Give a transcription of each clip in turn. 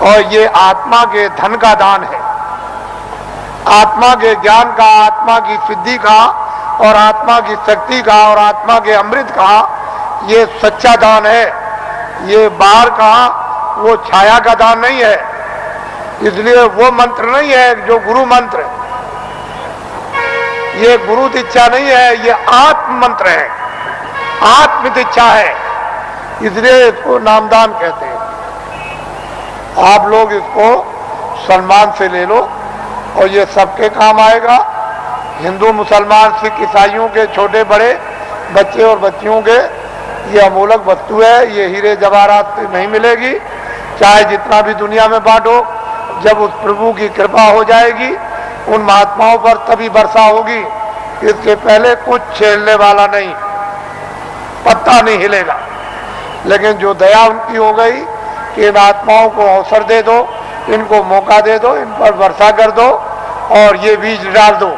और ये आत्मा के धन का दान है, आत्मा के ज्ञान का, आत्मा की सिद्धि का और आत्मा की शक्ति का और आत्मा के अमृत का ये सच्चा दान है। ये बाहर का वो छाया का दान नहीं है। इसलिए वो मंत्र नहीं है जो गुरु मंत्र, ये गुरु दीक्षा नहीं है, ये आत्म मंत्र है, आत्म दीक्षा है। इसलिए इसको नामदान कहते हैं। आप लोग इसको सम्मान से ले लो और ये सबके काम आएगा। हिंदू, मुसलमान, सिख, ईसाइयों के छोटे बड़े बच्चे और बच्चियों के ये अमूलक वस्तु है। ये हीरे जवाहरात से नहीं मिलेगी, चाहे जितना भी दुनिया में बांटो। जब उस प्रभु की कृपा हो जाएगी उन महात्माओं पर तभी वर्षा होगी। इसके पहले कुछ छेड़ने वाला नहीं, पत्ता नहीं हिलेगा। लेकिन जो दया उनकी हो गई कि इन आत्माओं को अवसर दे दो, इनको मौका दे दो, इन पर वर्षा कर दो और ये बीज डाल दो।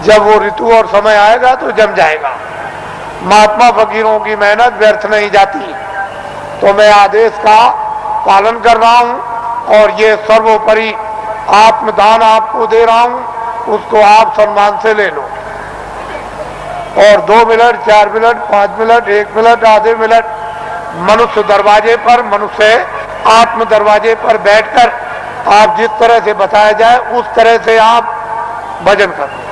जब वो ऋतु और समय आएगा तो जम जाएगा। महात्मा फकीरों की मेहनत व्यर्थ नहीं जाती। तो मैं आदेश का पालन कर रहा हूं और ये सर्वोपरि आत्मदान आपको दे रहा हूं, उसको आप सम्मान से ले लो। और 2 मिनट, 4 मिनट, 5 मिनट, 1 मिनट, आधे मिनट मनुष्य दरवाजे पर, मनुष्य आत्म दरवाजे पर बैठकर आप जिस तरह से बताया जाए उस तरह से आप भजन करो।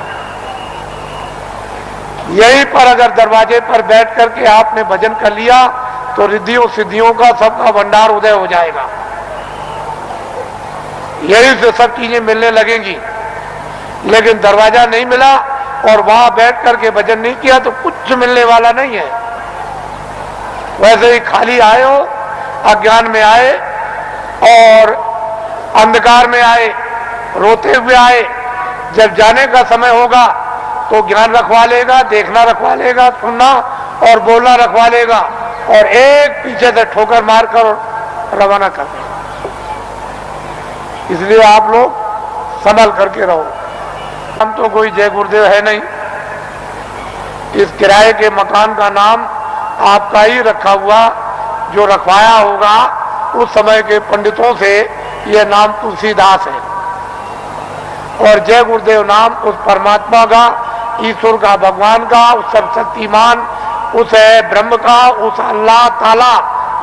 यहीं पर अगर दरवाजे पर बैठ करके आपने भजन कर लिया तो रिद्धियों सिद्धियों का सबका भंडार उदय हो जाएगा। यहीं से सब चीजें मिलने लगेंगी। लेकिन दरवाजा नहीं मिला और वहां बैठ करके भजन नहीं किया तो कुछ मिलने वाला नहीं है। वैसे ही खाली आए हो, अज्ञान में आए और अंधकार में आए, रोते हुए आए। जब जाने का समय होगा तो ज्ञान रखवा लेगा, देखना रखवा लेगा, सुनना और बोलना रखवा लेगा और एक पीछे से ठोकर मारकर रवाना कर देगा। इसलिए आप लोग संभल करके रहो। हम तो कोई जय गुरुदेव है नहीं। इस किराए के मकान का नाम आपका ही रखा हुआ, जो रखवाया होगा उस समय के पंडितों से, यह नाम तुलसीदास है। और जय गुरुदेव नाम उस परमात्मा का, ईश्वर का, भगवान का, उस सर्वशक्तिमान, उस ब्रह्म का, उस अल्लाह ताला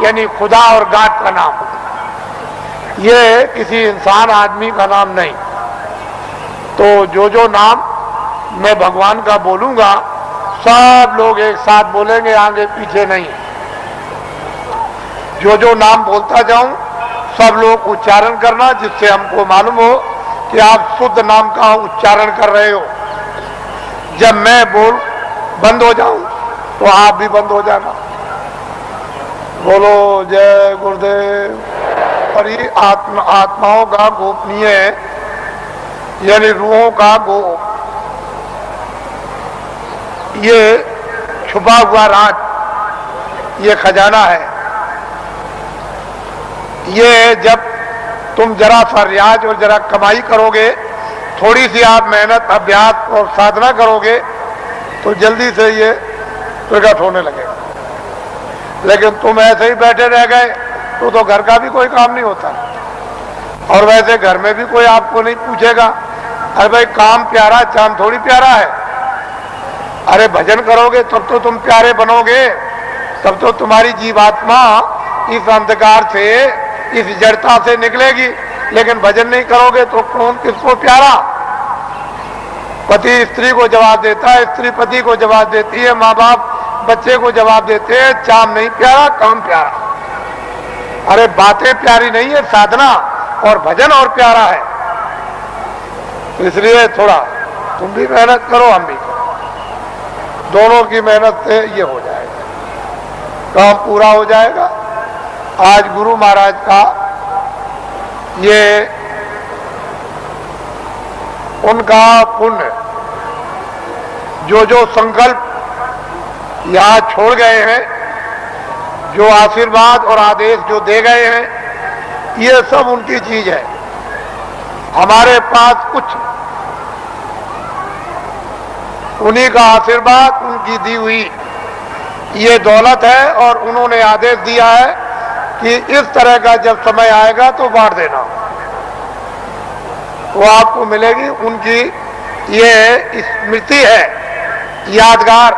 यानी खुदा और गाड का नाम। ये किसी इंसान आदमी का नाम नहीं। तो जो नाम मैं भगवान का बोलूंगा सब लोग एक साथ बोलेंगे, आगे पीछे नहीं। जो नाम बोलता जाऊं सब लोग उच्चारण करना, जिससे हमको मालूम हो कि आप शुद्ध नाम का उच्चारण कर रहे हो। जब मैं बोल बंद हो जाऊं तो आप भी बंद हो जाना। बोलो जय गुरुदेव। और ये आत्माओं का गोपनीय यानी रूहों का ये छुपा हुआ राज, ये खजाना है। ये जब तुम जरा सा रियाज और जरा कमाई करोगे, थोड़ी सी आप मेहनत, अभ्यास और साधना करोगे तो जल्दी से ये प्रकट होने लगेगा। लेकिन तुम ऐसे ही बैठे रह गए तो घर का भी कोई काम नहीं होता। और वैसे घर में भी कोई आपको नहीं पूछेगा, अरे भाई काम प्यारा, चांद थोड़ी प्यारा है। अरे भजन करोगे तब तो तुम प्यारे बनोगे, तब तो तुम्हारी जीवात्मा इस अंधकार से, इस जड़ता से निकलेगी। लेकिन भजन नहीं करोगे तो कौन किसको प्यारा? पति स्त्री को जवाब देता है, स्त्री पति को जवाब देती है, माँ बाप बच्चे को जवाब देते हैं। चाम नहीं प्यारा, काम प्यारा। अरे बातें प्यारी नहीं है, साधना और भजन और प्यारा है। तो इसलिए थोड़ा तुम भी मेहनत करो, हम भी करो। दोनों की मेहनत से ये हो जाएगा, काम पूरा हो जाएगा। आज गुरु महाराज का ये उनका पुण्य, जो संकल्प यहाँ छोड़ गए हैं, जो आशीर्वाद और आदेश जो दे गए हैं, ये सब उनकी चीज है। हमारे पास कुछ उन्हीं का आशीर्वाद, उनकी दी हुई ये दौलत है। और उन्होंने आदेश दिया है कि इस तरह का जब समय आएगा तो बांट देना, वो आपको मिलेगी। उनकी ये स्मृति है, यादगार,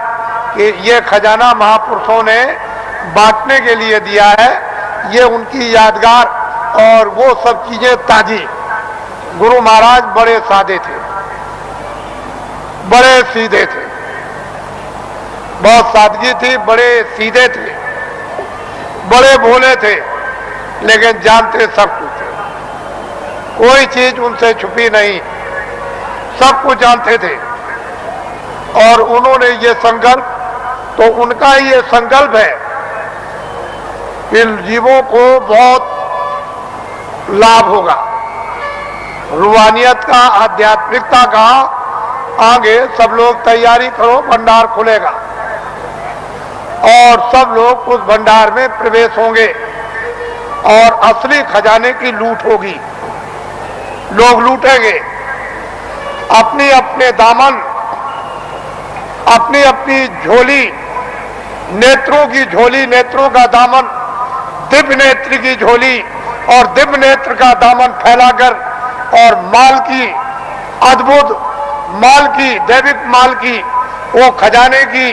कि ये खजाना महापुरुषों ने बांटने के लिए दिया है, ये उनकी यादगार। और वो सब चीजें ताजी। गुरु महाराज बड़े सादे थे, बड़े सीधे थे, बहुत सादगी थी, बड़े सीधे थे, बड़े भोले थे, लेकिन जानते सब कुछ थे, कोई चीज उनसे छुपी नहीं, सब कुछ जानते थे। और उन्होंने ये संकल्प, तो उनका ये संकल्प है कि जीवों को बहुत लाभ होगा, रूहानियत का, आध्यात्मिकता का। आगे सब लोग तैयारी करो, भंडार खुलेगा और सब लोग उस भंडार में प्रवेश होंगे और असली खजाने की लूट होगी। लोग लूटेंगे अपनी अपने दामन, अपनी अपनी झोली, नेत्रों की झोली, नेत्रों का दामन, दिव्य नेत्र की झोली और दिव्य नेत्र का दामन फैलाकर, और माल की, अद्भुत माल की, दैविक माल की, वो खजाने की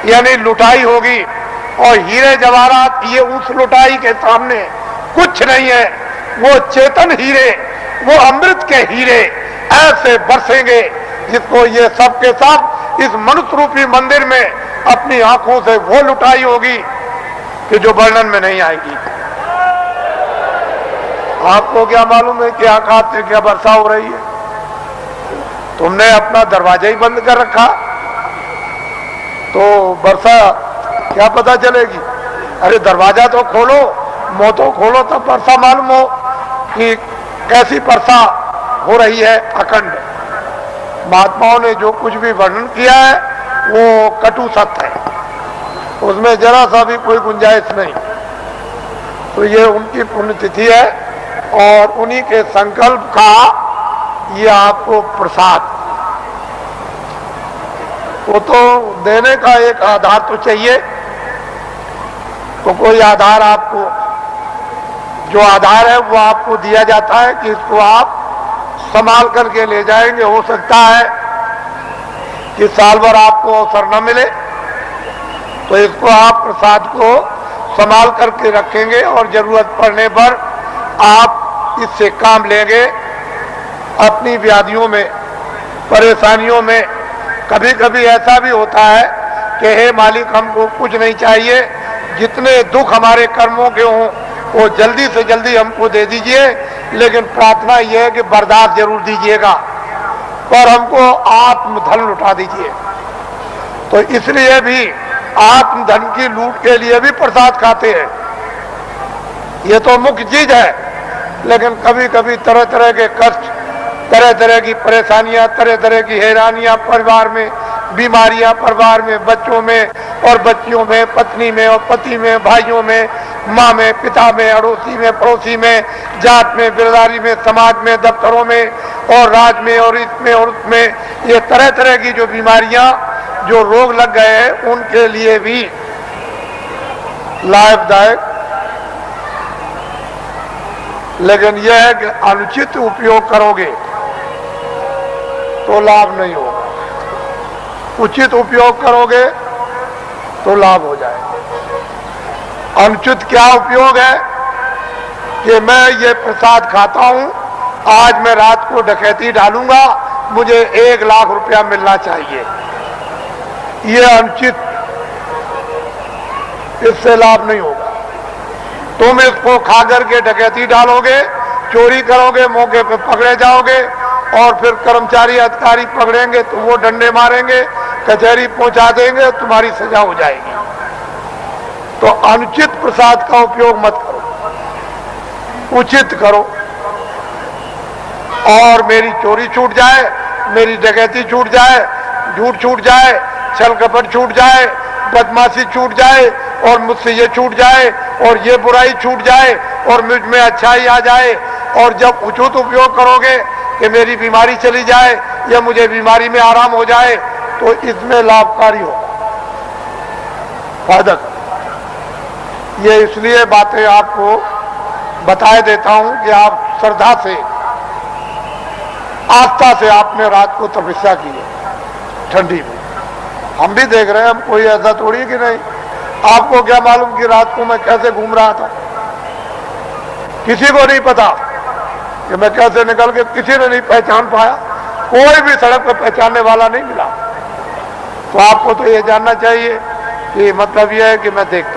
यानी लुटाई होगी। और हीरे जवाहरात ये उस लुटाई के सामने कुछ नहीं है। वो चेतन हीरे, वो अमृत के हीरे ऐसे बरसेंगे जिसको ये सब के सब इस मनुष्य रूपी मंदिर में अपनी आंखों से वो लुटाई होगी कि जो वर्णन में नहीं आएगी। आपको क्या मालूम है कि आकाश से क्या वर्षा हो रही है? तुमने अपना दरवाजा ही बंद कर रखा, तो वर्षा क्या पता चलेगी? अरे दरवाजा तो खोलो, मुंह तो खोलो, तब वर्षा मालूम हो कि कैसी वर्षा हो रही है अखंड। महात्माओं ने जो कुछ भी वर्णन किया है वो कटु सत्य है, उसमें जरा सा भी कोई गुंजाइश नहीं। तो ये उनकी पुण्यतिथि है और उन्हीं के संकल्प का ये आपको प्रसाद। वो तो देने का एक आधार तो चाहिए, तो कोई आधार आपको, जो आधार है वो आपको दिया जाता है कि इसको आप संभाल करके ले जाएंगे। हो सकता है कि साल भर आपको अवसर न मिले, तो इसको आप प्रसाद को संभाल करके रखेंगे और जरूरत पड़ने पर आप इससे काम लेंगे। अपनी व्याधियों में, परेशानियों में कभी कभी ऐसा भी होता है कि हे मालिक, हमको कुछ नहीं चाहिए, जितने दुख हमारे कर्मों के हों वो जल्दी से जल्दी हमको दे दीजिए, लेकिन प्रार्थना यह है कि बर्दाश्त जरूर दीजिएगा और हमको आत्मधन लुटा दीजिए। तो इसलिए भी आत्मधन की लूट के लिए भी प्रसाद खाते हैं, ये तो मुख्य चीज है। लेकिन कभी कभी तरह तरह के कष्ट, तरह तरह की परेशानियां, तरह तरह की हैरानियां परिवार में, बीमारियां परिवार में, बच्चों में और बच्चियों में, पत्नी में और पति में, भाइयों में, माँ में, पिता में, अड़ोसी में, पड़ोसी में, जात में, बिरदारी में, समाज में, दफ्तरों में और राज में और इसमें और उसमें, ये तरह तरह की जो बीमारियां, जो रोग लग गए हैं, उनके लिए भी लाभदायक। लेकिन यह है कि अनुचित उपयोग करोगे तो लाभ नहीं होगा, उचित उपयोग करोगे तो लाभ हो जाएगा। अनुचित क्या उपयोग है कि मैं ये प्रसाद खाता हूं, आज मैं रात को डकैती डालूंगा, मुझे 1 लाख रुपया मिलना चाहिए, ये अनुचित, इससे लाभ नहीं होगा। तुम इसको खा करके डकैती डालोगे, चोरी करोगे, मौके पे पकड़े जाओगे और फिर कर्मचारी अधिकारी पकड़ेंगे तो वो डंडे मारेंगे, कचहरी पहुंचा देंगे, तुम्हारी सजा हो जाएगी। तो अनुचित प्रसाद का उपयोग मत करो, उचित करो। और मेरी चोरी छूट जाए, मेरी डकैती छूट जाए, झूठ छूट जाए, छल कपट छूट जाए, बदमाशी छूट जाए और मुझसे ये छूट जाए और ये बुराई छूट जाए और मुझ में अच्छाई आ जाए। और जब उचित उपयोग करोगे कि मेरी बीमारी चली जाए या मुझे बीमारी में आराम हो जाए, तो इसमें लाभकारी होगा, फायदा। ये इसलिए बातें आपको बताए देता हूं कि आप श्रद्धा से, आस्था से आपने रात को तपस्या की है ठंडी में। हम भी देख रहे हैं, हम कोई ऐसा थोड़ी कि नहीं। आपको क्या मालूम कि रात को मैं कैसे घूम रहा था? किसी को नहीं पता कि मैं कैसे निकल के, किसी ने नहीं पहचान पाया, कोई भी सड़क पर पहचानने वाला नहीं मिला। तो आपको तो ये जानना चाहिए कि मतलब यह है कि मैं देखता